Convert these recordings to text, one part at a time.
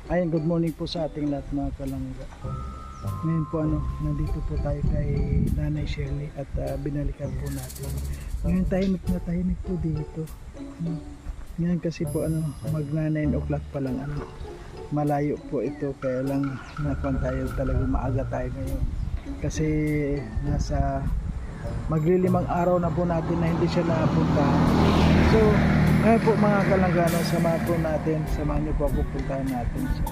Ay, good morning po sa ating lahat mga kalangga. Ngayon po nandito po tayo kay Nanay Shirley at binalikan po natin. Ngayon tahimik po dito. Ngayon kasi po magna 9 o'clock pa lang malayo po ito, kaya lang nakuan tayo talaga, maaga tayo ngayon. Kasi nasa maglilimang araw na po natin na hindi siya napunta. So ngayon po mga kalanggano, samahan po natin, samahan niyo po ako, puntahan natin siya.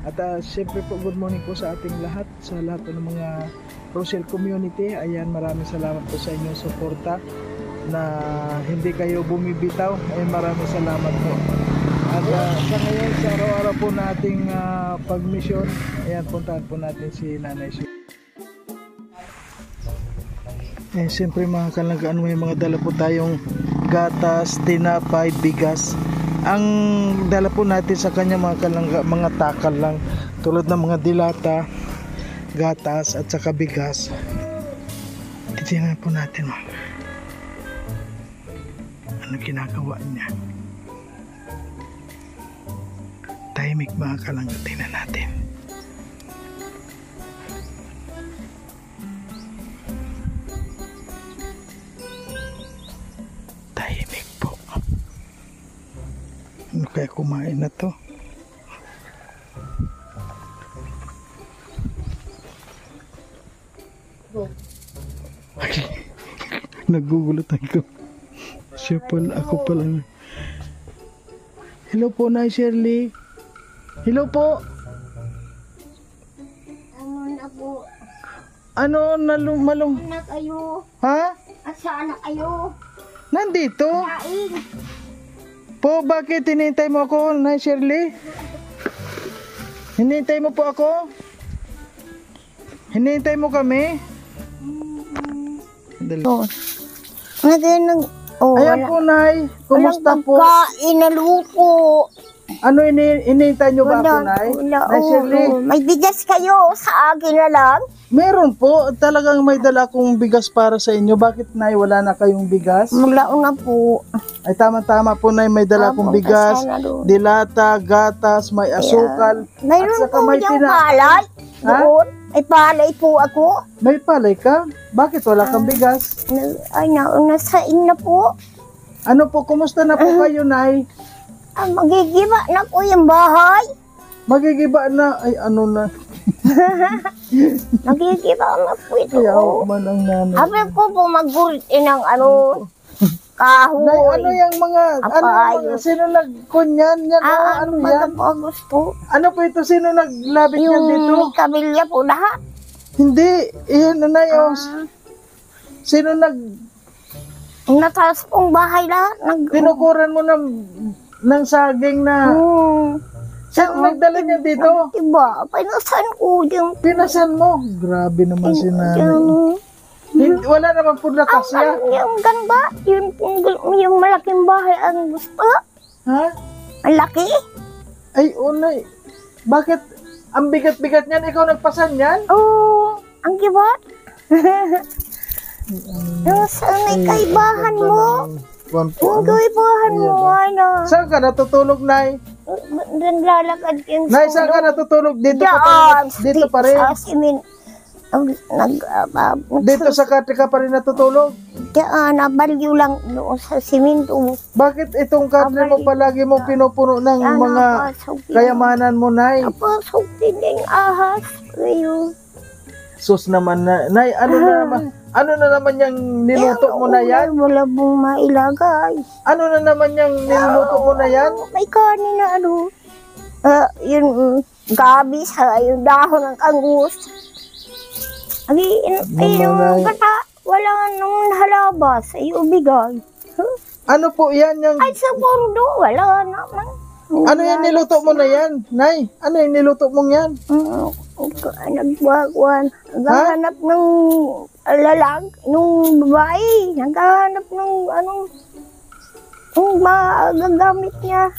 At siyempre po, good morning po sa ating lahat, sa lahat ng mga Rosel community. Ayan, maraming salamat po sa inyong suporta na hindi kayo bumibitaw. Ayan, maraming salamat po. At sa ngayon, sa araw-araw po nating pag-mission, ayan, puntahan po natin si Nanay Shirley. Eh, siyempre mga kalanggaan, may mga dala po tayong gatas, tinapay, bigas. Ang dala po natin sa kanya mga kalangga, mga takal lang, tulad ng mga dilata, gatas at saka bigas. Titignan po natin ano ginagawa niya. Tahimik mga kalangga, tingnan natin. Ano kaya kumain na to? Nagugulat ako. Siya pala, ako pala. Hello po, Nay Shirley. Hello po. Ano na po? Ano, malong? Anak kayo. Ha? Asa anak kayo? Nandito? Kain. Po, bakit hinihintay mo ako, Nay Shirley? Hinihintay mo po ako? Hinihintay mo kami? Oh. Ayan po, Nay. Kumusta po? Kain na luto. Ano hinihintay nyo ba ako, Nay? Nay Shirley? May bigas kayo sa akin na lang. Meron po. Talagang may dala kong bigas para sa inyo. Bakit, Nay? Wala na kayong bigas? Mula na po. Ay, tama-tama po, Nay. May dala kong bigas, dilata, gatas, may asukal. Mayroon po yung palay. Doon. May palay po ako. May palay ka? Bakit wala kang bigas? Ay, nasain na po. Ano po? Kumusta na po kayo, Nay? Magigiba na po yung bahay. Magigiba na? Ay, ano na? Magigiba na po ito. Kaya man ang nanay. Sabi ko po magbulitin ng kahoy. Nay, ano yung mga, sino nagkunyan yan? Ano yan? Po gusto. Ano po ito? Sino naglabit yan dito? Yung kabilya po lahat. Hindi. Iyan na, Nay. Sino Nataas pong bahay lahat. Pinukuran mo ng saging na. Saan nagdala niya dito? Diba? Pinasan ko yung... Pinasan mo? Grabe naman si nanay. Wala naman po na kasya. Yung ganda, yung malaking bahay ang gusto. Ha? Ang laki. Ay, unay. Bakit ang bigat-bigat niyan? Ikaw nagpasan yan? Oo, ang kibat. Yung sanay kaibahan mo. Yung kaibahan mo, ano. Saan ka natutulog, Nay? Naglalakad yung Nay, saan ka natutulog? Dito pa rin? Dito pa rin? Sa simin. Dito sa kate ka pa rin natutulog? Diyan, nabalyo lang doon sa siminto. Bakit itong kate mo palagi mo pinupuno ng mga kayamanan mo, Nay? Napasok din yung ahas. Ayun. Sus naman, Nay, ano na naman yung niluto mo na yan? Wala pong mailagay. Ano na naman yung niluto mo na yan? May kanin na yung gabi sa yung dahon ng kangus. Yung kata, wala nung halabas, ay ubigay. Ano po yan? Ay, sa pondo, wala naman. Ano yung niluto mo na yan, Nay? Ano yung niluto mong yan? Nagwagwan. Naghahanap ng nung babae. Naghahanap ng magagamit niya.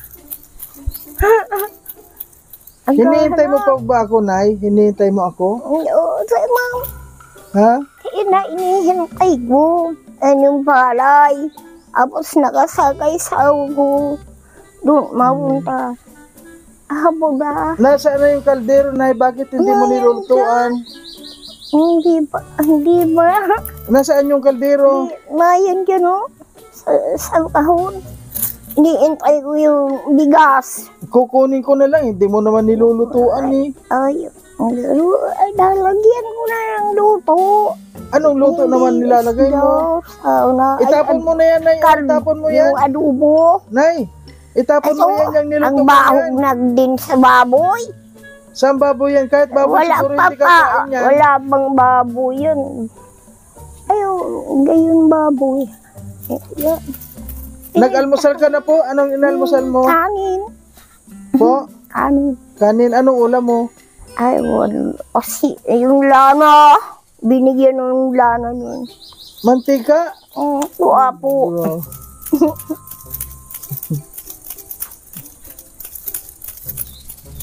Hinihintay mo pa ba ako, Nay? Hinihintay mo ako? Oo, ma'am. Ha? Inihintay ko. Yung palay. Tapos nakasakay sa ugo. Doon, mapunta. habo na. Nasaan na yung kaldero, Nay? Bakit hindi mo nilulutuan? Hindi ba? Nasaan yung kaldero? Mayan ka, no? Sa kahon. Iniintay ko yung bigas. Kukunin ko na lang, hindi mo naman nilulutuan eh. Ay, lalagyan ko na ng luto. Anong luto naman nilalagay mo? Itapon mo na yan, Nay. Itapon mo yan. Yung adobo. Nay, itapon mo yan yung niluto Ang mo bahog yan. na din sa baboy. Saan baboy yan? Kahit baboy Wala siguro pa hindi kakain yan. Wala bang baboy yun? Ayaw, gayon baboy. Yan. Nag-almusal ka na po? Anong inalmusal mo? Kanin. Po? Kanin. Kanin, anong ulam mo? Ay, wala. Kasi yung lana, binigyan ng lana yun. Mantika? Tuwa po. Wow.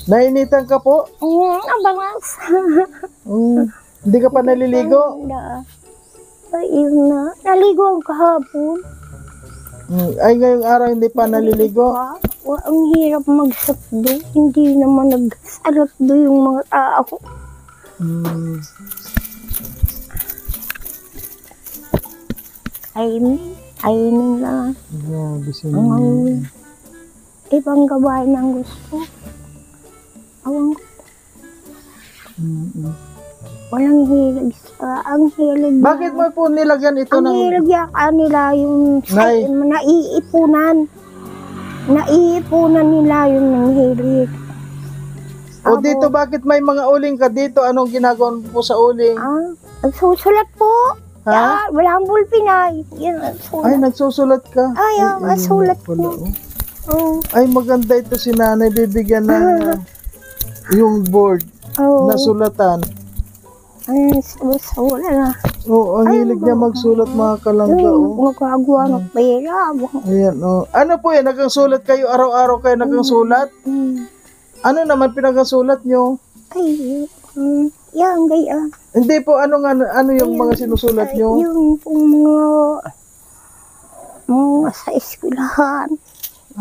Nainitan ka po? Nabangas. Hindi ka pa naliligo? Ay, yun na. Naligo ang kahapon. Ay, ngayong araw hindi pa naliligo? Ang hirap magsakdo. Hindi naman nagsalakdo yung mga tao. Kainin lang. Grabe siya. Ibang gawain ang gusto. Awang ko. Walang hilig sa... Ang hilig na... Bakit mo po nilagyan ito Ang ng... hilig yaka nila yung... Nay. Naiipunan. Naiipunan nila yung nanghilig. O dito, bakit may mga uling ka dito? Anong ginagawa mo po sa uling? Nagsusulat po. Ha? Walang bulpinay. Yan, nagsusulat. Ay, nagsusulat ka? Ay, nagsusulat pala, po. Oh. Ay, maganda ito si nanay. Bibigyan ng yung board na sulatan. Ay, susulat na. Oo, ang hilig niya magsulat mga kalangga. Magkagawa ng pera. Ayan, ano po yan? Nagkasulat kayo? Araw-araw kayo nagkasulat? Ano naman pinagkasulat nyo? Ay, yan, gaya. Hindi po, ano yung mga sinusulat nyo? Yung pong mga sa eskwelahan.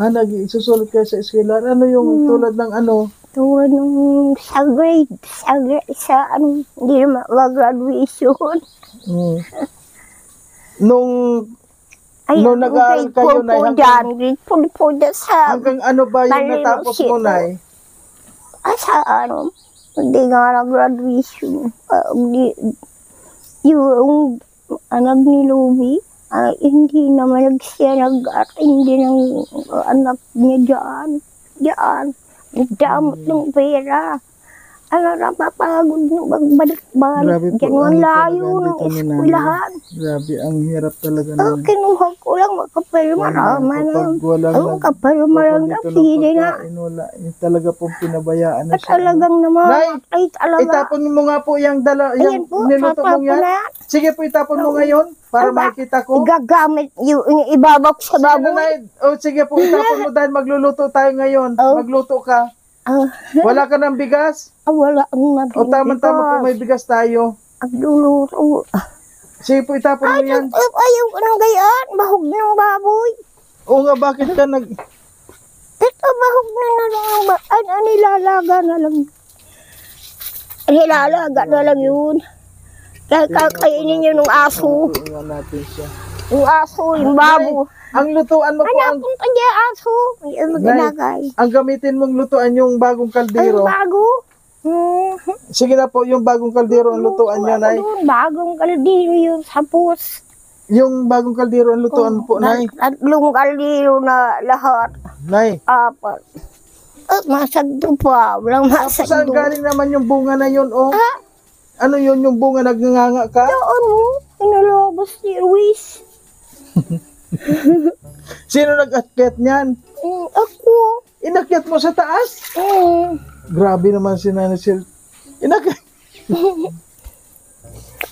Nag-isusulat kayo sa eskwela. Ano yung tulad ng ano? Tulad ng sa grade, hindi naman mag-graduation. Nung nag-aaral kayo na grade po dyan sa... hanggang ano ba yung natapos mo, Nay? Sa hindi nga nag-graduation. Yung anak ni Luby, hindi naman siya nag-attend ng anak niya dyan. Nagdamot ng pera. Napapagod nung magbalik-balik. Ganun layo ng eskwelahan. Grabe, ang hirap talaga naman. Kinuha ko lang makapirma naman. Kapirma lang na pili na. Wala, yung talaga pong pinabayaan na siya. Talagang naman. Nay, Ay, talaga. itapon mo nga po yung Ayan po, niluto mong yan. tatapon. Sige po, itapon mo ngayon para makita ko. Igagamit yung ibabak sa baboy. Sige po, itapon mo dahil magluluto tayo ngayon. Magluto ka. Wala ka ng bigas? Wala ang nabing O tama-tama po, may bigas tayo. Ang luluto. Sige po, itapon mo yan. Ayaw ko ng gayaan. Bahog ng baboy. Oo nga, bakit ka nag... Ito, bahog na lang. Nilalaga na lang. Nilalaga na lang yun. Kakainin yun ng aso. Tingnan natin siya. Yung aso, yung babo. Ang lutuan mo po, Punta niya aso. Yung maginagay. ang gamitin mong lutuan yung bagong kaldero. Ang bago. Sige na po, yung bagong kaldero ang lutuan niya, Nay. Bagong kaldero yung sapos. Yung bagong kaldero ang lutuan po, Nay. Tatlong kaldero na lahat. Nay. Apat. Masagdo pa. Walang Saan masagdo. galing naman yung bunga na yun, oh? Ano yun, yung bunga nagnganga ka? Ano? Inalabas ni Ruiz. Sino nag-akyat niyan? Ako. Inakyat mo sa taas? Grabe naman si Nanay Sil. Inakyat.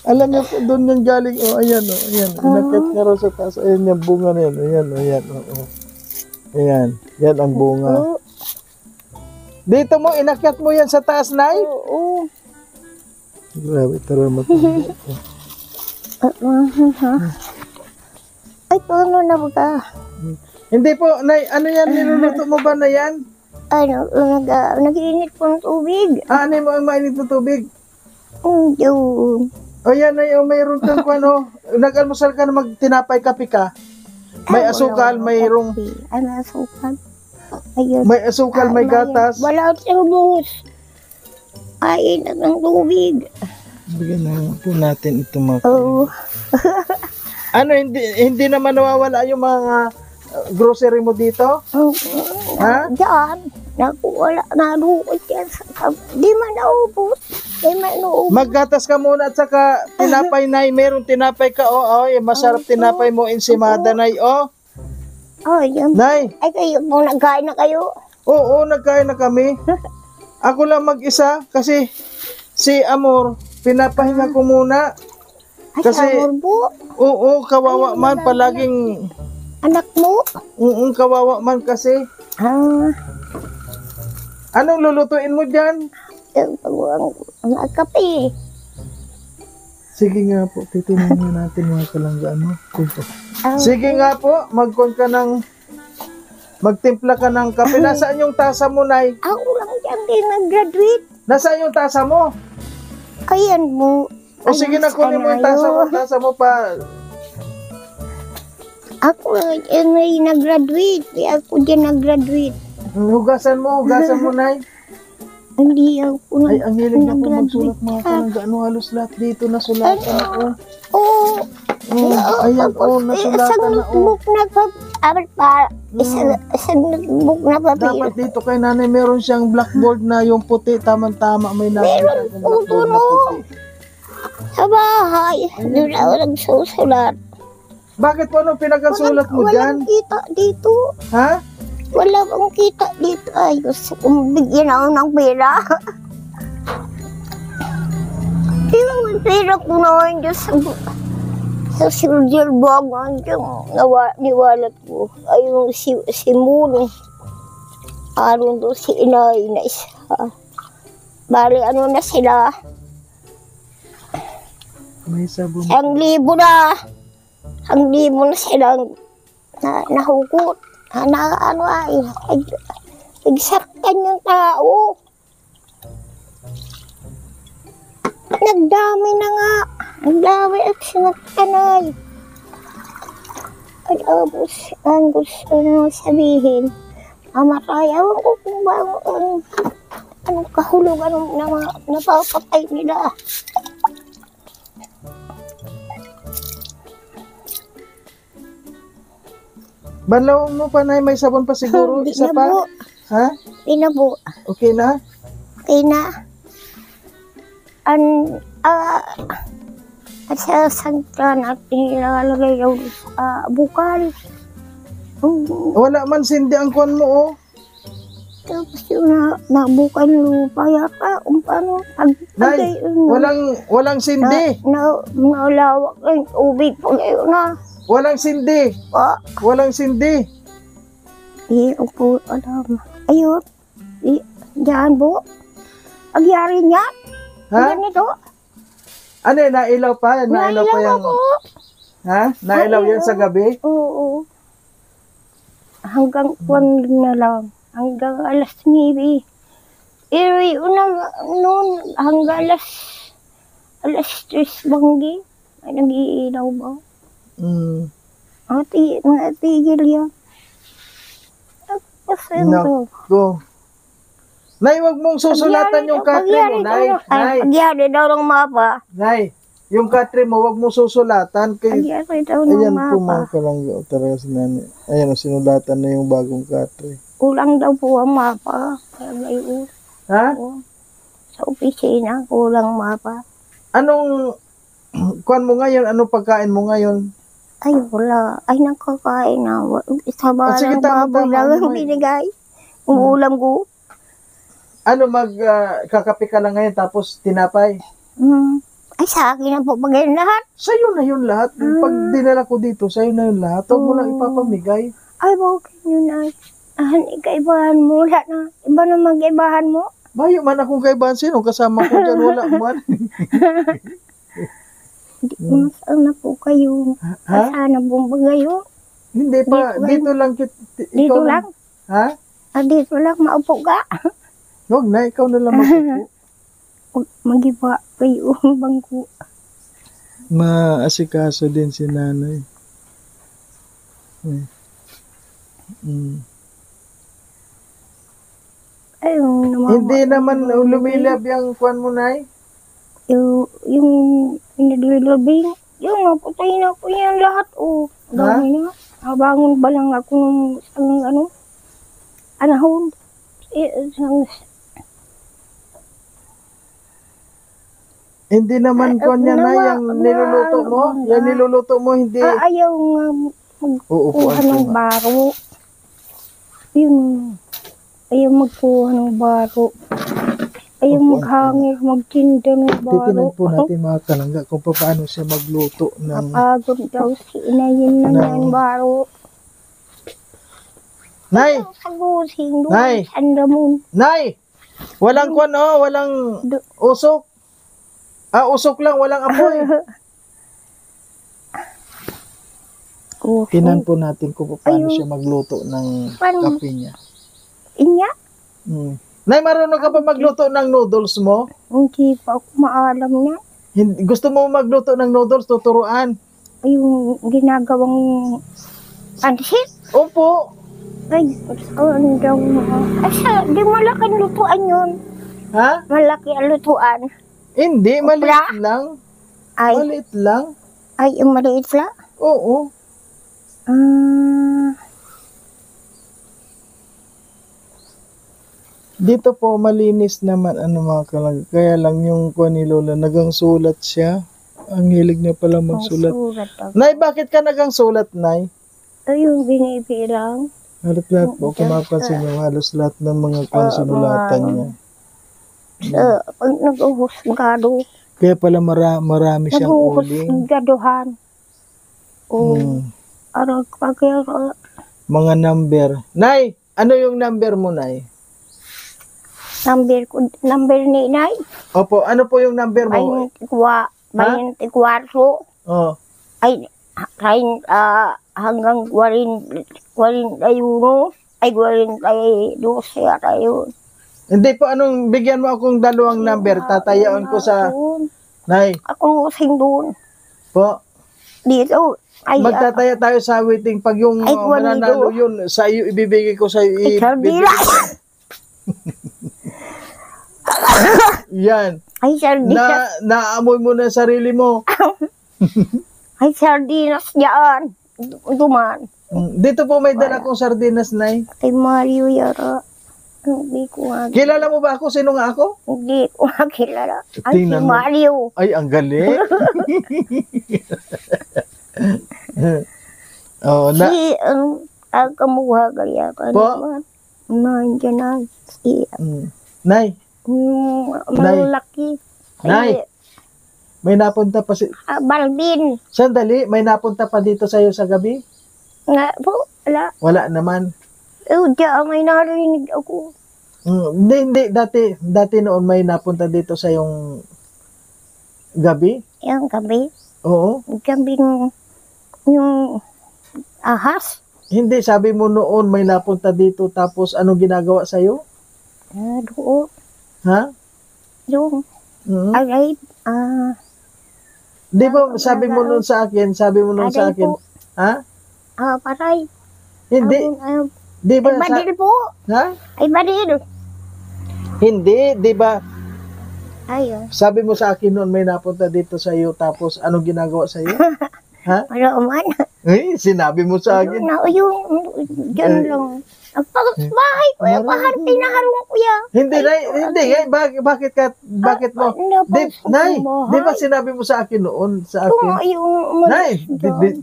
Alam niyo po, doon yung galing. Ayan, ayan. Inakyat nga raw sa taas. Ayan yung bunga na yan. Ayan. Ayan. Yan ang bunga. Dito mo, inakyat mo yan sa taas, Nay? Oo. Grabe, tara mo. Ay, paano na ba ka? Hindi po, Nay, ano yan? Niluluto mo ba na yan? Nag-iinit po ng tubig. Ano mo ang mainit na tubig? Yun. O yan ay, mayroon kang ano, nag-almusal ka na magtinapay kape ka. May asukal, mayroong, Ay, may asukal. Ayun. may asukal, may gatas. Wala sa bus. Kain na ng tubig. Bigyan na po natin ito mga Oo. Ano, hindi naman nawawala yung mga grocery mo dito? Ha? Diyan. Naku, wala. Narukot yan. Di man naubos. Di man naubos. Maggatas ka muna at saka tinapay na, meron tinapay ka, masarap tinapay mo, ensimada na, Oh, yan. Nay, Ay, kayo po, nagkain na kayo. oo, nagkain na kami. Ako lang mag-isa kasi si Amor, pinapahinga ko muna. Ay, Kasi, sabor po. oo, kawawa man, palaging, Anak mo. kawawa man kasi. Ah, Anong lulutuin mo dyan? ang kape. Sige nga po, titingnan natin mga kalangga, Ah, Sige nga po, magtimpla ka ng kape. Nasaan yung tasa mo, Nay? Ako lang dyan din nag-graduate. Nasaan yung tasa mo? Ayan mo. O sige na, kunin mo yung tasa mo pa. Ako lang dyan ay nag-graduate. Ako dyan nag-graduate. Hugasan mo, Nay. Hindi ako Ay, ang hilig na po nag-graduate. magsulat mga kalangga. Halos lahat dito nasulatan na, Oo. Ayan, nasulatan Isang na, notebook na isang notebook na papel. Dapat dito kay nanay meron siyang blackboard na yung puti, tamang-tama may Meron nakita po blackboard na puti. Sa bahay. Doon ako nagsusulat. Bakit po anong pinagkasulat mo dyan? Walang kita dito. Ha? Wala bang kita dito. Ay, gusto kong bigyan ako ng pera. Yung pera ko na ngayon dyan sa silver bag hanggang niwalat ko. Ay, yung si Moon. Aron doon si inay na isa. Bali, ano na sila? May sabon. Ang libo na. Ang libo na silang nahugot. Ano ay, nagsaktan yung tao. Nagdami na nga. Nagdami at sinaktan ay. At ang gusto nyo sabihin, mamatay. Ewan ko kung ba anong kahulugan na napapatay nila. Banlaw mo pa na may sabon pa siguro, Hindi isa na pa? po. Ha? Pinabo. Okay na? Okay na. At sa sangka natin nilalagay yung bukal. Wala man sindi ang kuwan mo, Tapos yung nabukal lupa yata. Paano? Nay, walang sindi. Nalawak yung tubig po ngayon na. Walang sindi. Walang sindi. Di po alam. Ayun. Diyan po. Pagyari niya. Ha? Ganito. Ano yun, nailaw pa? Nailaw pa yung... ako. Ha? Nailaw yan sa gabi? Oo. Hanggang kwan na lang. Hanggang alas 9. Pero yun noon, hanggang alas 3 banggi. Ay nag-iilaw ba? Mga tigil yan. Pasendo. Go. Nay, wag mong susulatan yung katre mo, Nay. Nay, Pagyari daw ng mapa. Nay, yung katre mo, wag mong susulatan. Pagyari daw ng Ayan po mapa. mga kalangga. Talaga si nanay. Ayan, sinulatan na yung bagong katre. Kulang daw po ang mapa. Kaya ngayon, Ha? sa opisina, kulang mapa. Anong kuan mo ngayon? Anong pagkain mo ngayon? Ay, wala. Ay, nakakain na. Isa ba Sige, ng baboy lang ang binigay? Ang ulam ko. Ano, kakape ka lang ngayon tapos tinapay? Ay, sa akin na po pag yun lahat. Sa'yo na yun lahat. Pag dinala ko dito, sa'yo na yun lahat. Huwag mo lang ipapamigay. Ay, bakit yun ay? Ikaibahan mo. Lahat na. Iba na mag-ibahan mo. Bayo man akong kaibahan. Sino kasama ko dyan? Wala man. Masaan na po kayo? Ha? Sana po ba kayo? Hindi pa. Dito lang. Dito lang? Ha? Dito lang maupo ka. Huwag na, ikaw na lang mag-upo. Magiba kayo ang bangko. Maasikaso din si nanay. Ayun, Hindi naman lumilab yung kwan mo, nay. Yung pinadilabing, yung naputay na po yan lahat. Oh, dami na. Habangon ba lang ako ng isang anahon. Hindi naman kwan yan, nay, yung niluluto mo. Yung niluluto mo, hindi. Ayaw nga magkuha ng baro. Yun. Ayaw magkuha ng baro. Ayaw maghangir, magtinda ng baro. Titinan po natin mga kalangga kung paano siya magluto ng... Kapagod daw si inayin na ng baro. Nay! Sagusin doon. Nay! Sandamon. Nay! Walang kwan, walang usok. Usok lang, walang apoy. Tinan po natin kung paano siya magluto ng kape niya. Inya? Nay, marunong ka pa magluto ng noodles mo? Hindi pa ako maalam niya. Gusto mo magluto ng noodles, tuturuan? Yung ginagawang pansit? Opo. Ay, ano daw di malaking lutuan yun. Ha? Malaki ang lutuan. Hindi, maliit lang. Ay. Maliit lang. Ay, yung maliit lang? Oo. Dito po malinis naman mga kalangga. Kaya lang yung kuha ni Lola, nagang sulat siya. Ang hilig niya pala magsulat. Nay, bakit ka nagang sulat, Nay? Ay, yung binibilang. Halos lahat po, kung mapansin niyo, halos lahat ng mga konsulatan niya. Pag nag-uhusgado. Kaya pala marami siyang uling. Nag-uhusgaduhan. Arag pagkira. Mga number. Nay, ano yung number mo, Nay? Number ni Nay? Opo, ano po yung number mo? 24. Oh. Ay, hanggang 41. Ay, 42 yata yun. Hindi po, bigyan mo akong dalawang number. Tatayaan ko sa... Nay. Ako sing doon. Po. Dito. Ay, magtataya tayo sa waiting. Pag yung mananalo yun, sa iyo, ibibigay ko sa iyo. Yan. Ay, sardinas. Naamoy mo na sarili mo. Ay, sardinas yan. Duman. Dito po may dala kong sardinas, Nay. Kay Mario yara. Hindi ko nga. Kilala mo ba ako? Sino nga ako? Hindi ko nga kilala. Ay, si Mario. Ay, ang galing. Kamuha kaya ka naman. Nandiyan na. Nay. Malaki. Nay. May napunta pa si... Balbin. Sandali, may napunta pa dito sa'yo sa gabi? Nga po, wala. Wala naman. May narinig ako. Hindi. Dati noon may napunta dito sa yung gabi? Yung gabi? Oo. Gabi yung ahas? Hindi, sabi mo noon may napunta dito tapos anong ginagawa sa'yo? Doon. Ha? Yung. Di ba sabi mo noon sa akin, ha? Paray. Hindi. Di ba? Ay, badil po. Ha? Ay, badil. Hindi, di ba? Ayun. Sabi mo sa akin noon may napunta dito sa iyo tapos anong ginagawa sa iyo? Ha? Wala man. Sinabi mo sa akin. Diyan lang. Bahay ko, paharapin na harong kuya. Hindi, bakit mo? Nay, di ba sinabi mo sa akin noon, sa akin? Nay,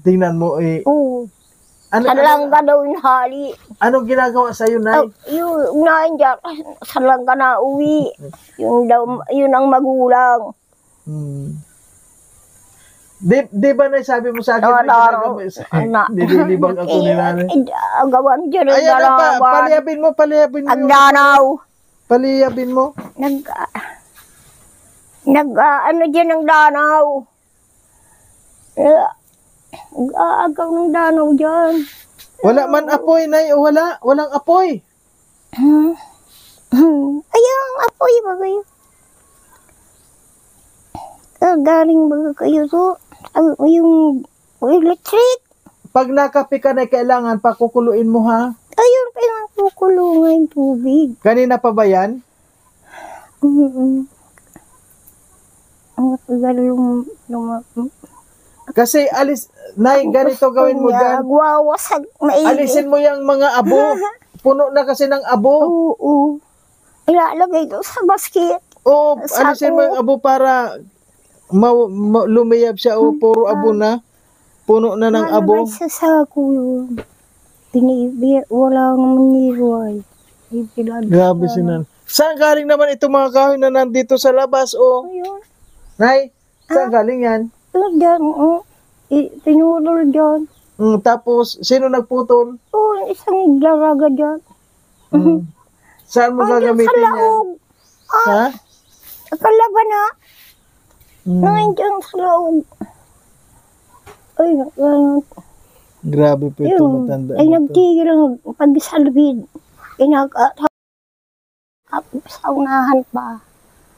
tingnan mo Salangga daw yung hali. Anong ginagawa sa'yo, Nay? Yung nandiyan, salangga na uwi. Yun ang magulang. Di ba na sabi mo sa akin nililibang ako ni nanay? Gawan dyan ang dalawan. Ayan na pa, paliyabin mo. Ang danaw. Paliyabin mo. Ano dyan ang danaw? Agaw ng danaw dyan. Wala man apoy, Nay. Walang apoy. Ayang apoy ba kayo? Galing ba kayo to? Yung electric? Pag nakape ka na, kailangan pakukuluin mo ha. Ayun, pinakukulungan yung tubig. Kanina pa ba yan? Ang tagal Kasi Nay, ganito gawin mo dyan. Agwawasag maigi. Alisin mo yung mga abo. Puno na kasi ng abo. Oo. Ilalagay ko sa basket. Oo, alisin mo yung abo para lumiyab siya. O, puro abo na. Puno na ng abo. Nalagay sa sako yun. Wala naman niruay. Grabe sinan. Saan galing naman itong mga kahoy na nandito sa labas? O, Ayun. Nay, saan galing yan? Ayun dyan, pinulol dyan. Tapos, sino nagputol? Isang daraga dyan. Saan mo gagamitin Sa yan? laog. Ha? Akala na. Nandiyan sa laog. Ay, Grabe po ito, matanda. ay nagtigil ang pag-salbid. Sa unahan pa.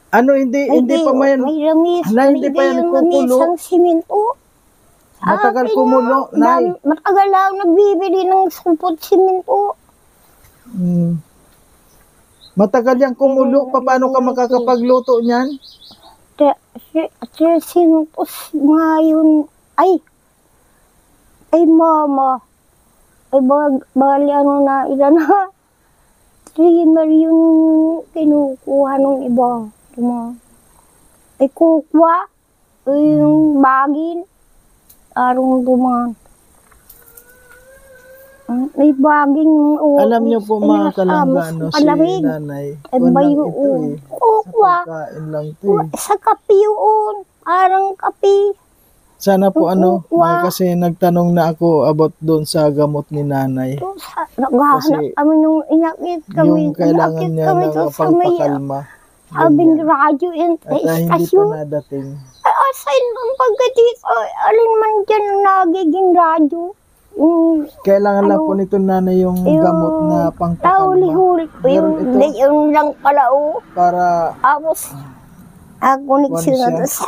Ano, hindi pa man. May lamis. Hindi pa yan nagkukulo. Isang simento. Matagal kumulo, Nay. Matagal lang nagbibili ng 10 simento. Matagal yung kumulo. Paano ka makakapagluto niyan? 300 ngayon. Ay mama. Ay bali ano na ilan na. 3 yung kinukuha ng iba. Ay kukwa. Ay yung bagin. Arong duman. May baging. Alam niyo po mga kalangga, si Nanay. Ay bayo. Kukwa. Pagkain lang ito eh. Sa kape yun. Arang kape. Sana po Nay, kasi nagtanong na ako about doon sa gamot ni Nanay. Naghahanap kami nung inakit kami. Yung kailangan niya ng pagpakalma. Sabing radyo yung At hindi istasyon. pa nadating. Ay, asain bang pagkatito? Alin man dyan nagiging radyo. Kailangan lang po nito Nanay yung gamot na pangpakalma. Tahuli-huli po yung lang pala Para Tapos, connection na sa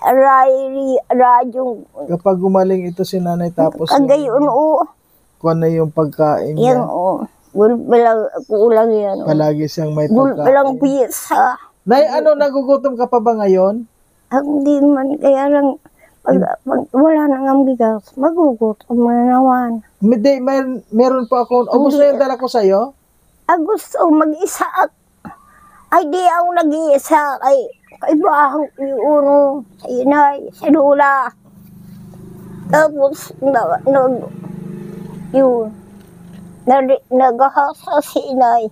radyo. kapag gumaling ito si Nanay tapos Kagayon kung ano yung pagkain niya. Yan gulpilang kulang yan. Palagi siyang may Gulpilang pagkain. piyesa. Nay, nagugutom ka pa ba ngayon? Hindi man, kaya lang, pag wala nang ang bigas, magugutom na naman. Hindi, meron pa ako. Ubus na yung dala ko sa'yo? Gusto mag-isa ay di ako nag-iisa kay bahang yung sa inay, sa lula. Tapos, naghahasa si inay.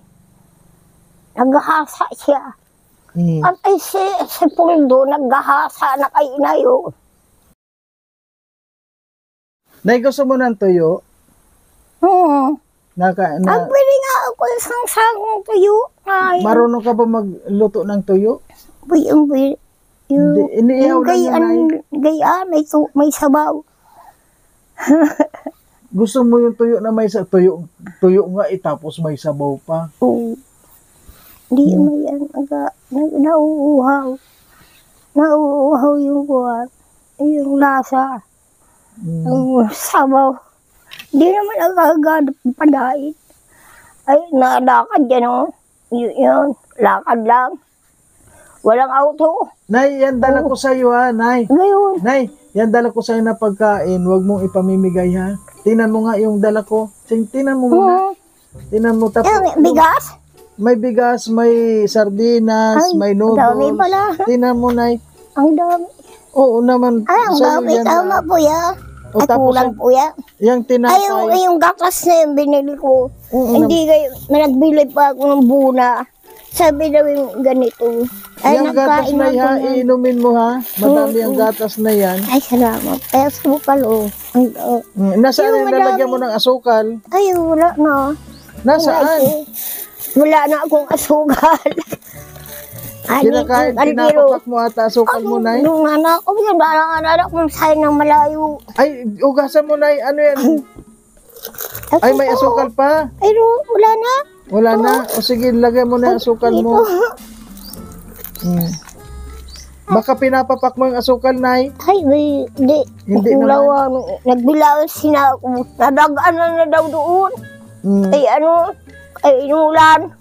Naghahasa siya. At ay si Puldo, naghahasa na kay inay. Nay, gusto mo ng tuyo? Pwede nga ako isang sagong tuyo. Marunong ka ba magluto ng tuyo? Hindi. Iniihaw lang yun, Nay. Gayaan, may sabaw. Gusto mo yung tuyo na may tuyo nga tapos may sabaw pa. Oo. Hindi may nauuhaw. Nauuhaw yung buwan. Yung lasa. Ang sabaw. Hindi naman agad padain. Ay, nalakad yan Yun, lakad lang. Walang auto. Nay, yan dala ko sa'yo ha, Nay. Ngayon. Nay, yan dala ko sa'yo na pagkain. Huwag mong ipamimigay ha. Tinan mo nga yung dala ko. Tinan mo muna. Tinan mo. Bigas? May bigas, may sardinas, may noodles. Dami pala. Tinan mo, Nay. Ang dami. Oo naman. Ang dami. Tama po yan. Ay, kulang po yan. Yung tinapay. Ay, yung gatas na yung binili ko. Hindi kayo, nagbili pa ako ng buna. Sabi daw yung ganito. Ay, yung gatas na yan, iinumin mo ha. Madami ang gatas na yan. Ay, salamat. Ay, asukal Nasaan yung nalagyan mo ng asukal? Ay, wala na. Nasaan? Wala na akong asukal. Pinapapak mo ata asukal mo, Nay? Nung anak ko, yung anak kong sayo ng malayo. Ay, ugasan mo, Nay. Ano yan? Ay, may asukal pa. Ay, wala na. Wala na? O sige, lagay mo na yung asukal mo. Hmm. Baka pinapapak mo yung asukal, Nay. Ay, di. Hindi Nakulawang, nagbilaw sina ako. Nadagaan na daw doon. Hmm. Ay inulan.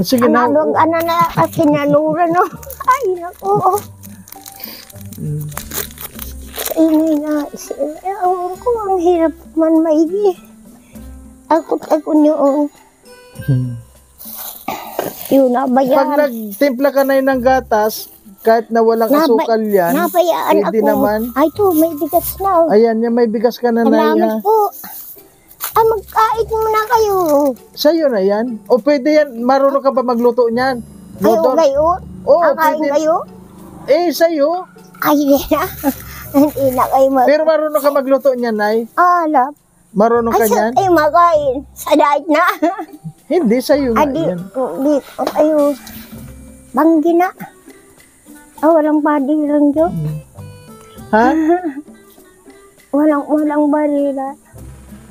Sige na. Na kasi nanuran, no. Ay, naku. Hmm. Ini na. Ewan ko, ang hirap man maigi. Ako yung yun, Pag nabayaan. nagtimpla ka na ng gatas, kahit na walang asukal yan, Nabayaan pwede ako. naman. Ay, to, may bigas na. Ayan, yan, may bigas ka na, Nay, ha? Salamat po. Magkait muna kayo. Sa'yo na yan. O pwede yan, marunong ka ba magluto niyan? Kayo kayo? Oo, Kakain pwede. kayo? Sa'yo. Ay, hindi na. Hindi na kayo Pero marunong ka magluto niyan, Nay? alam. Marunong ka Ay, niyan? saan kayo makain? Sa diet na? Hindi, sa'yo nga Adi, yan. dito kayo. Banggi na. Walang body lang dyan. Ha? Walang barila.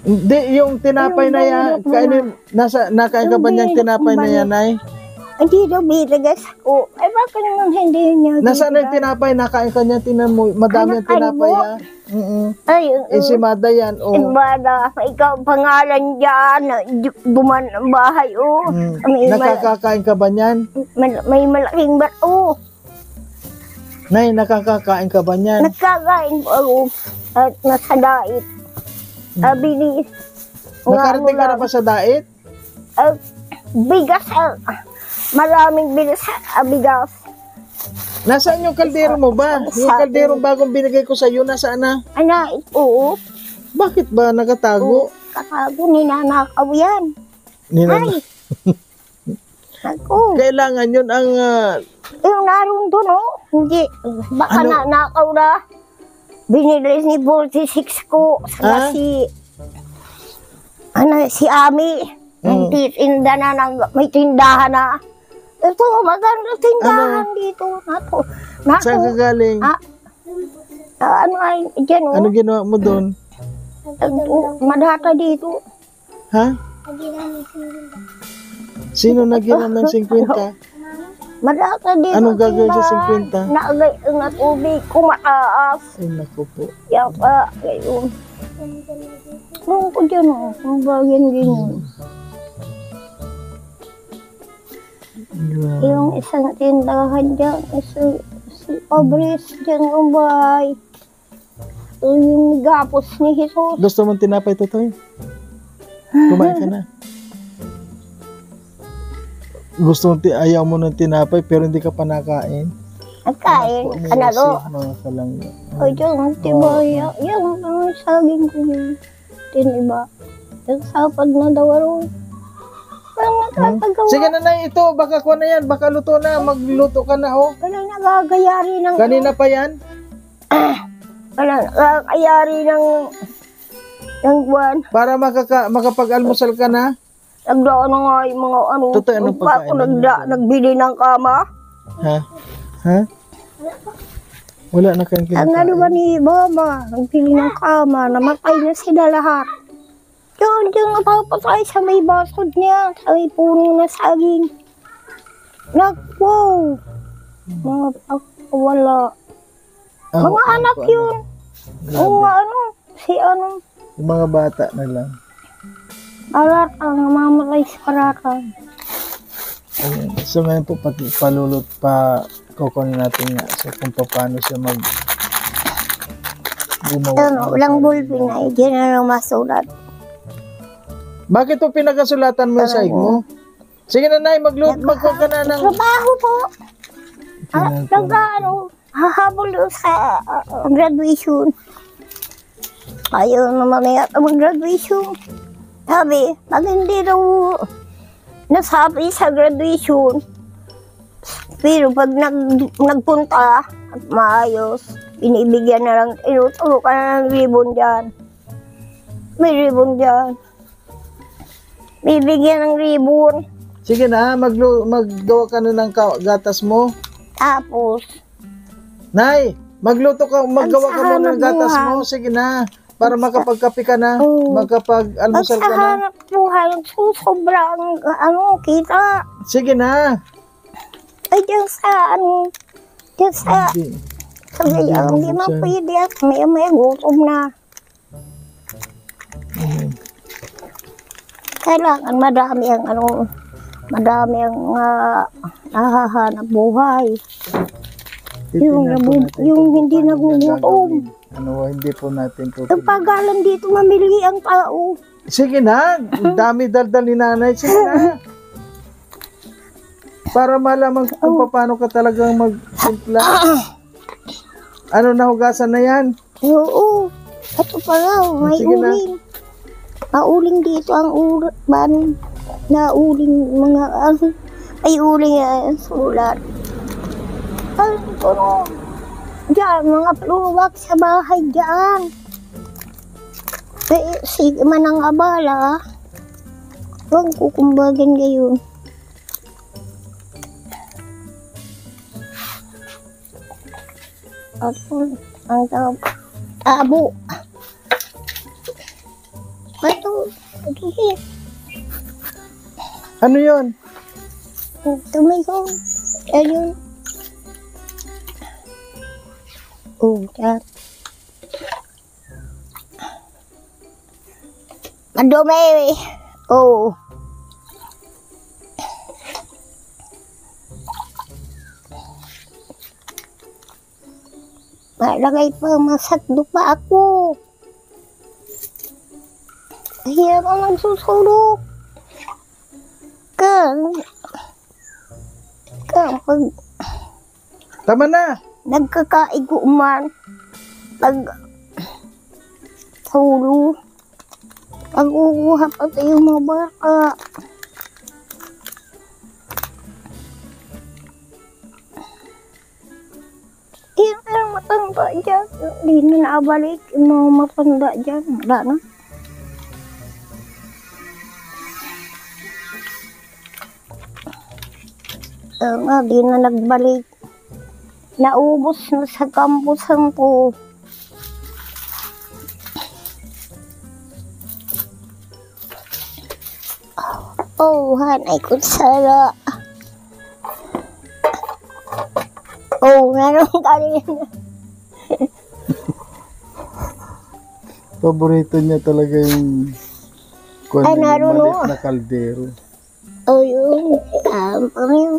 Hindi, yung tinapay na yan, nakain ka ba niyang tinapay na yan, Nay? Hindi daw binigas ko. Ay, bakit naman hindi niya Nasaan na yung tinapay? Nakain ka niya, tinan mo, madami yung tinapay, ha? Ay, Si Mada yan, oh. iba na. Ikaw pangalan dyan. Duman ang bahay, oh. Nakakakain ka ba niyan? May malaking bato. Nay, nakakakain ka ba niyan? Nagkakain po ako. At nasa dait. Sabi ni... Nakarating ka na ba sa dait? Bigas. Maraming bigas. Bigas. Nasaan yung kaldero mo ba? Yung kalderong bagong binigay ko sa iyo, nasaan na? Anait po. Bakit ba nakatago? Katago, ninanakaw yan. Ay! Ako. Kailangan yun ang... Yung naroon doon, oh. Hindi. Baka Ano? nakaw na. Binili ni 46 ko. Saka si Ami. Nagtitinda na, may tindahan na. Ito, maganda tindahan dito. Nato. Saan ka galing? Ano ay, dyan, oh. Ano ginawa mo doon? Madata dito. Ha? Sino nagyan ng 50? Madata dito. Anong gagawin sa 50? Naagay na tubig, kumataas. Ay, naku po. Yapa, ngayon. Nung ko dyan, oh. Ang bagyan ganyan. Yung isang tindahan dyan, si Obris dyan ang bahay. Yung gapos ni Jesus. Gusto mong tinapay, Totoy? Kumain ka na. Ayaw mo ng tinapay pero hindi ka pa nakain. Nagkain, kanalo. Mga kalangga. O dyan, tibaya. Yung mga saging ko yun. Tiniba. Yung sapag na daw aro. Walang nakakagawa. Sige na, Nay, ito. Baka kuha na yan. Baka luto na. Magluto ka na, oh. Walang nagagayari ng... Kanina pa yan? Walang nagagayari ng buwan. Para makapag-almusal ka na? Nagdaan na nga yung mga ano. Totoo, anong pagkain na nagbili ng kama. Ha? Ha? Wala na kang kinakain. Ang ano ba ni Mama? Nagbili ng kama. Namatay na sila lahat. Diyan napapatay sa may basod niya. Sa may puno na saging. Wow! Mga wala. Mga anak yun. Mga ano. Si ano. Yung mga bata na lang. Paratang. Mamatay sa paratang. Ayan. So ngayon po palulot pa kukunin natin nga so kung paano siya gumawa. Walang bulbing na. Diyan na lang masulat. Bakit po pinagasulatan mo sa mo? Sige na, Nay, magkuha ka na ng... Trabaho po. Hahabol sa graduation. Ayaw naman yata mag-graduation. Sabi, pag hindi daw nasabi sa graduation, pero pag nagpunta at maayos, binibigyan na lang, tinuturo ka na ng ribbon dyan. May ribbon dyan. Bibigyan ng ribbon. Sige na, maggawa ka na ng gatas mo. Tapos, Nay, maggawa ka muna ng gatas Ang mo. Sige na. para makapagkape ka na, Oo. Pag makapag-almusal sa ka na. hanap buhay, sobrang kita. Sige na. Ay, dyan sa Hindi. sabi, Hindi hindi man mabuksan. pwede at may gutom na. Kailangan madami ang nahahanap buhay. Titingnan po natin yung kung hindi paano nagugutom. niya gagawin. Hindi po natin po. Kapagalan dito mamili ang tao. Sige na, dami daldal ni nanay. Sige na. Para malaman kung paano ka talagang magsimpla. Ano, nahugasan na yan? Oo. Ito pala, may Sige na. uling. Mauling dito ang nauling mga ay uling sulat. Ay, ano, diyan, mga pluwak sa bahay diyan. Sige man ang abala. Huwag kukumbagan ngayon. At ang tabo. Ito. Ano yun? Tumikong. Ayun. Oh, yan. Madumi. Oh. Malagay pa masakdo pa ako. Hirap ang nagsusulok. Pag Tama na. nagkakaiguman, pag sulo, pag uuha pa tayo mga baka. Yung matanda dyan, hindi na naabalik yung mga matanda dyan. Wala na. Di na nagbalik. Naubos na sa kampusan ko. Oh, hanay ko sara. Oh, meron kanina. Paborito niya talaga yung Ay, naroon, maliit na kaldero. Oh, yun. Tampang yun.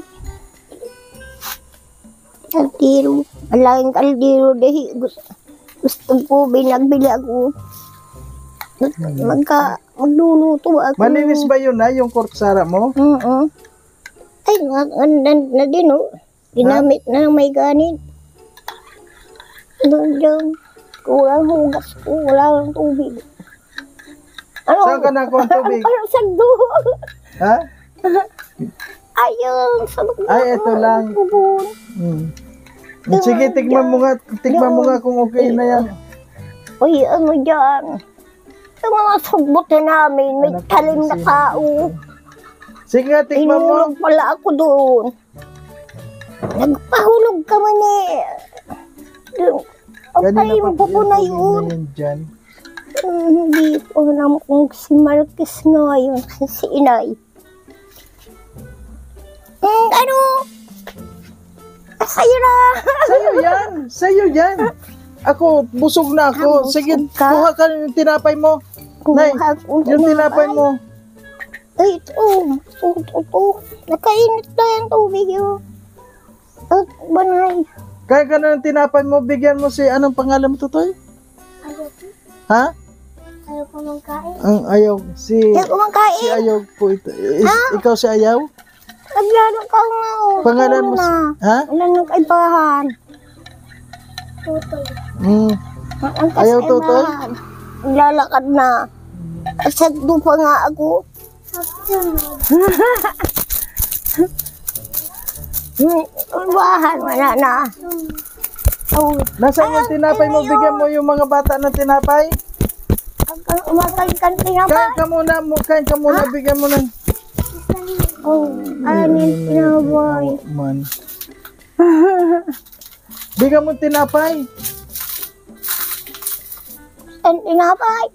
Kaldero. Malaking kaldero dahil gusto ko, binagbili ako. Magluluto ako. Malinis ba yun na, yung kortsara mo? Ay, na din, oh. Ginamit na may ganit. Doon dyan. Kulang hugas ko. Wala lang tubig. Ano? Saan ka na kung tubig? Parang sagdo. Ha? Ayun, sagdo. Ay, ito lang. Sige, tikman mo nga. Tikman mo nga kung okay na yan. Uy, ano dyan? Yung mga sagbot na namin, may talim na tao. Sige nga, tikman mo. Inulog pala ako doon. Nagpahulog ka man eh. Okay, mabuko na yun. Dyan. Hindi ko alam kung si Marquez ngayon, si Inay. Ano? Sa'yo na. Sa'yo yan. Sa'yo yan. Ako, busog na ako. Busog Sige, ka? kuha ka yung tinapay mo. Nay, yung tinapay mo. Ay, ito. Nakainit na yung tubig yun. At banay. Kaya ka na ng tinapay mo, bigyan mo si, anong pangalan mo, Tutoy? Ayaw Ha? ko magkain. Ang ayaw, si Ayaw ko magkain. Ayaw po ito. Ikaw si Ayaw? Naglaro ka nga oh. Pangalan mo si, ha? Wala nang kaibahan. Tutoy. Ayaw, Tutoy? Naglalakad na. Sagdo pa nga ako. Bahan, wala na. Oh, Nasaan yung tinapay mo? Bigyan mo yung mga bata ng tinapay. umakain ka tinapay. Kain ka muna, bigyan mo ng... Oh, anin tinapay. Man. Bigyan mo tinapay. isang tinapay.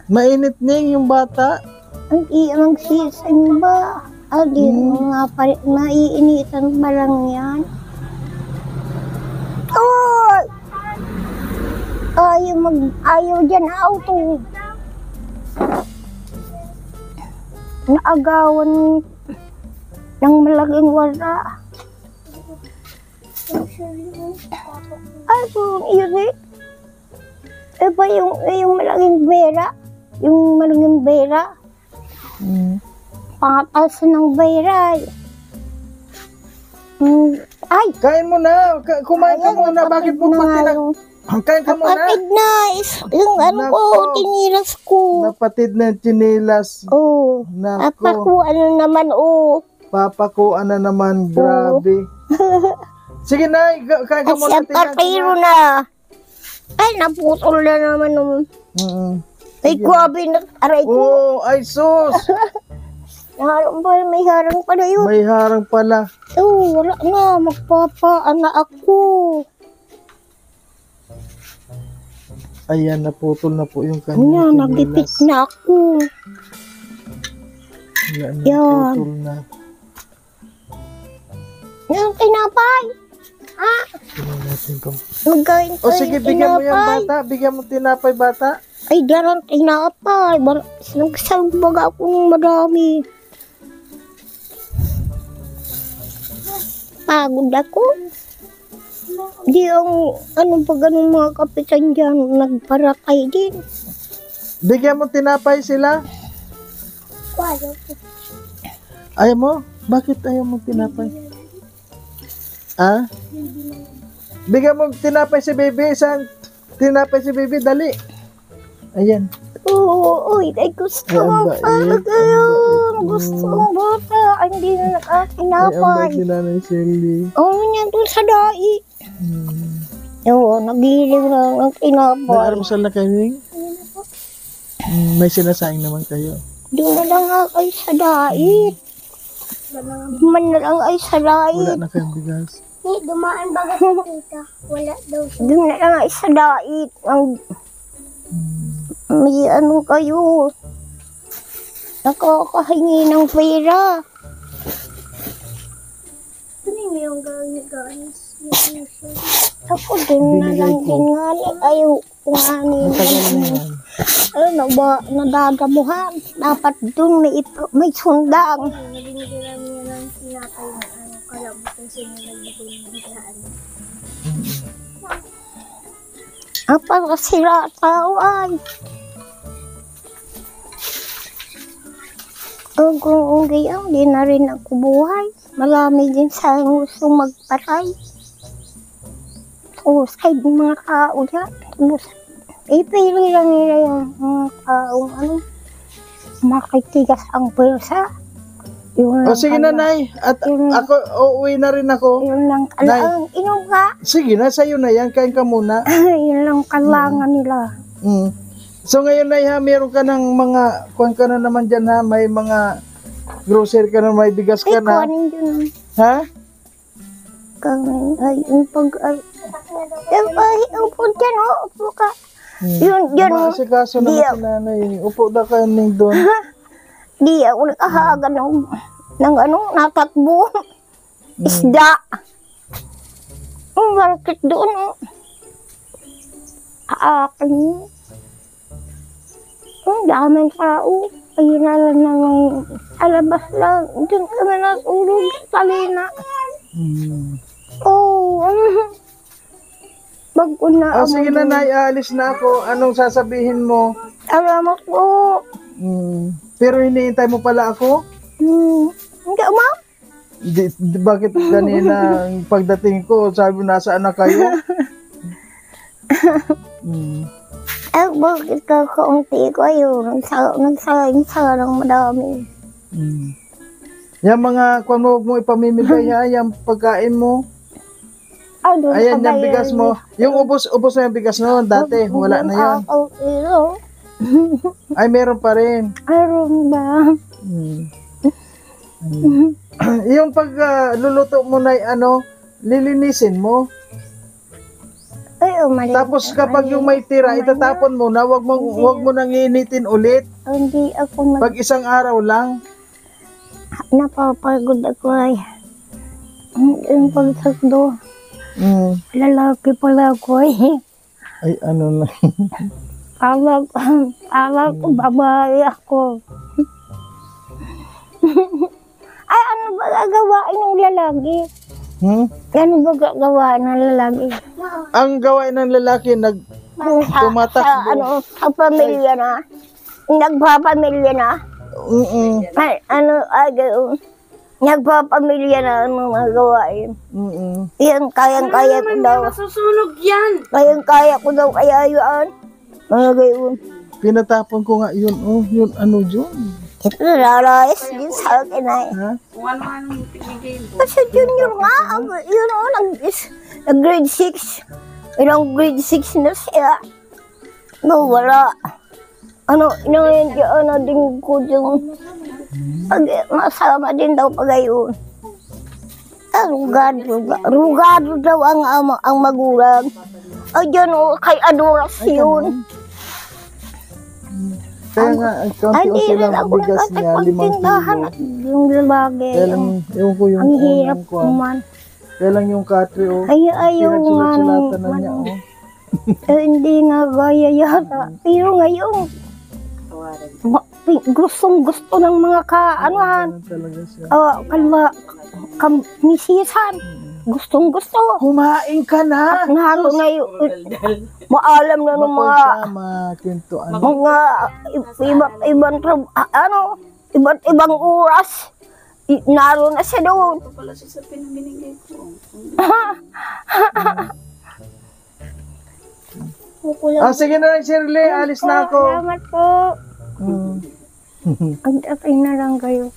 Mainit ning yung bata. Ang iyang magsisimba. Adi, mga naiinitan ba lang yan? Oy! Ayaw dyan auto. Naagawan ng malaking wala. Ay, yun eh. Iba yung malaking bera. Yung malaking bera. Pangatas ng bera. Ay! Kain mo na. Kumain ka muna. Bakit mo kain ka muna. Kapatid na. Yung ano ko, tinilas ko. Napatid na chinilas. Oo. Nako. Ano naman, Papakuan na naman. Grabe. Sige na. Kain ka muna. Kasi patiro na. Ay, naputol na naman nung... Ay, grabe na. Aray ko. Oh, ay sus. May harang pala yun. May harang pala. Oo, wala na. Magpapaan na ako. Ayan, naputol na po yung Ayan, kanyang nagipit na ako. Ayan, Yan. naputol na. Yung tinapay. Ha? Tingnan natin kung... Magkain ko O sige, yung bigyan mo yung tinapay. bata. Bigyan mo tinapay, bata. Ay, darang tinapay. Nagsalbaga ako ng madami. Pagod ako. Di ang ano pa ganun mga kapitan dyan, nagparatay din. Bigyan mo tinapay sila. Ayaw mo? Bakit ayaw mo tinapay? Ah? Bigyan mo tinapay si baby. Isang tinapay si baby. Dali. Ayan. Oo, uy, ay gusto Ay, mo ang para bait, kayo. ang bait Gusto mo. mong bata. Ay, hindi na Ay, ang nakakinapay. bait ni Nanay Shelly. Oo, niyan doon sa dai. Oo, naghihiliw na ng May kinapay. almusal na kayo, Ning? May sinasaing naman kayo. Doon na lang ako ay sa dai. Man na lang ay sa dai. Wala na kayong bigas. Dumaan ba tita? Wala daw. Doon na lang ay sa dai. May ano kayo. Nakakahingi ng pera. Ano yung guys? Ako din na Binigay lang ko. din nga. Ayaw kuhanin. Matagal na yan. Ano ba? Nadadamuhan. Dapat doon may sundang. Nabinigyan namin yan ng tinapay na kalabot kasi nilagay ng higaan. Para sila tao ay. Kung gayon, di na rin ako buhay. Marami din sa gusto magparay. Usay ng mga tao dyan. Ipili lang nila yung mga taong makitigas ang pwersa. Yun O sige na, Nay. At ako, uuwi na rin ako. Yun lang kailangan. Inom ka. Sige na, sa'yo na yan. Kain ka muna. Yun lang kailangan nila. So ngayon, Nay, ha, meron ka ng mga, kuhan ka na naman dyan, ha, may mga grocery ka na, may bigas Ay, ka na. kuhanin yun. Ha? Ay, yung pag... Ay, upo dyan, upo ka. Yun, Maasikaso naman di- si Nanay. Upo na ka ning doon. Di ako nakahaga ng natakbo. Isda. Bakit doon, Akin. Ang daming tao. Ayun na lang naman. Alabas lang. Diyan kami natulog. Talina. Oo. Bago na O sige na, Nay, aalis na ako. Anong sasabihin mo? Salamat po. Pero hinihintay mo pala ako? Hindi, ma'am. Bakit kanina ang pagdating ko, sabi mo nasaan na kayo? Bakit kakaunti ko yun? Nagsaing sa ng madami. Yung mga kung mo ipamimigay ha, yung pagkain mo. Doon Ayan, sa yung bigas mo. Yung ubos na yung bigas noon. Dati, wala na yun. Ay, meron pa rin. Meron ba? Yung pag luluto mo na lilinisin mo. mali. Tapos kapag yung may tira, itatapon mo na, wag mo nang initin ulit. Hindi ako Pag isang araw lang. napapagod ako ay. Yung pagsakdo. Lalaki pala ako ay. Ay, ano na. Alam ko, babae ako. Ay, ano ba gagawain ng lalaki? Ano ba gagawain ng lalaki? Ang gawain ng lalaki, tumatakbo. Sa pamilya na. Nagpapamilya na. Ay, nagpapamilya na ano mga gawain. Yan, kayang-kaya ko daw. Masusunog yan. Kayang-kaya ko daw kaya yun. Mga gayon. Pinatapon ko nga yun. Oh, yun, ano yun? Ito nalalayas din sa akin ay. Ha? Kung ano-ano pinigay mo. Kasi junior nga, yun o, nag-grade 6. Ilang grade 6 na siya. No, wala. Inayin din ko yung pag masama din daw pag gayon. Rugado daw ang magulang. Ay, dyan o, kay adorasyon. Kaya nga, kaunti-unti lang ang bigas niya, 5 kilo. Yung lalaki. Kaya lang, ewan ko yung Ang hirap kuwan. man. Kaya lang yung katri, oh. Ayaw nga Pinagsulat-sulatan na niya, oh. Hindi nga gaya yata. Pero ngayon, gustong-gusto ng mga Ano talaga siya. kamisisan. Gustong-gusto. Kumain ka na! Nato ngayon, maalam na ng mga Makintuan. mga iba't ibang oras. Naroon na siya doon. Ito pala siya sa pinabinigay ko. Sige na lang, Shirley. Alis na ako. Salamat po. Pagdating na lang kayo.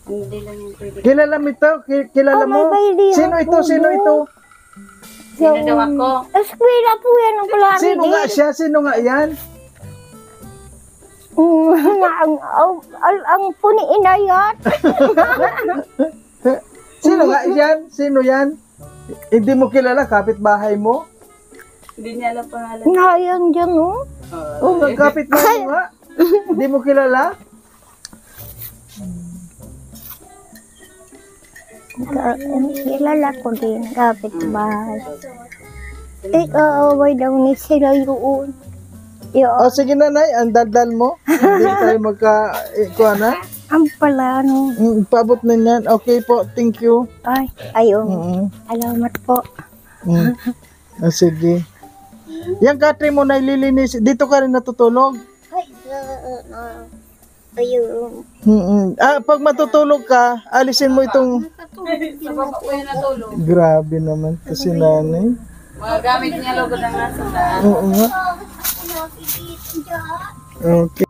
Hindi lang yung pwede. Kilala mo ito? Kilala mo? may idea Sino ito? ako, Sino no? ito? Sino daw ako? Eskwela po yan ang Clarity. Sino nga siya? Sino nga yan? Ang puniin na yan. Sino nga yan? Sino yan? Hindi mo kilala? Kapitbahay mo? Hindi niya alam pangalan. Nayan dyan, no? Oo, kapitbahay mo nga. Hindi mo kilala? Kilala ko din, kapitbahay. Kaaway daw ni sila yun. Sige nanay, ang daldal mo. Hindi tayo kuha na. Ang pala, no? Paabot na yan. Okay po, thank you. Ay, ayun. Salamat po. Sige. Yung katri mo na ililinis, dito ka rin natutulog? Ayun. Pag matutulog ka, alisin mo itong... Sa baba ko yung natulog. Grabe naman kasi nanay. Mga gamit niya logo na nga sa daan. Oo nga. Okay.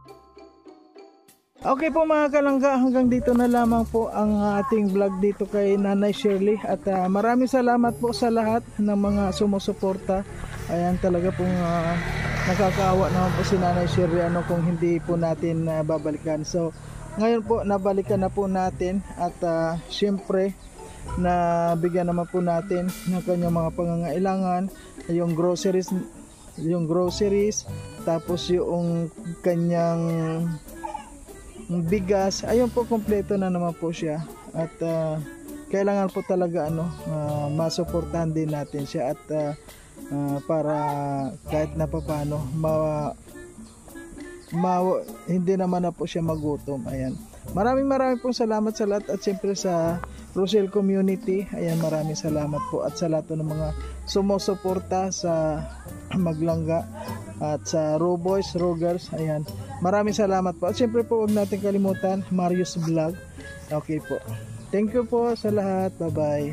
Okay po mga kalangga, hanggang dito na lamang po ang ating vlog dito kay Nanay Shirley. At maraming salamat po sa lahat ng mga sumusuporta. Ayan, talaga pong nakakaawa naman po si Nanay Shirley kung hindi po natin babalikan. So ngayon po nabalikan na po natin at syempre nabigyan naman po natin ng kanyang mga pangangailangan, yung groceries, tapos yung kanyang bigas. Ayun po, kompleto na naman po siya at kailangan po talaga masuportahan din natin siya at para kahit na paano hindi naman na po siya magutom. Ayan, maraming pong salamat sa lahat at siyempre sa Rosel community. Ayan, maraming salamat po at sa lahat ng mga sumusuporta sa Maglangga at sa Roboys, Rogers. Ayan, maraming salamat po at siyempre po huwag natin kalimutan Marius Vlog. Okay po, thank you po sa lahat. Bye bye.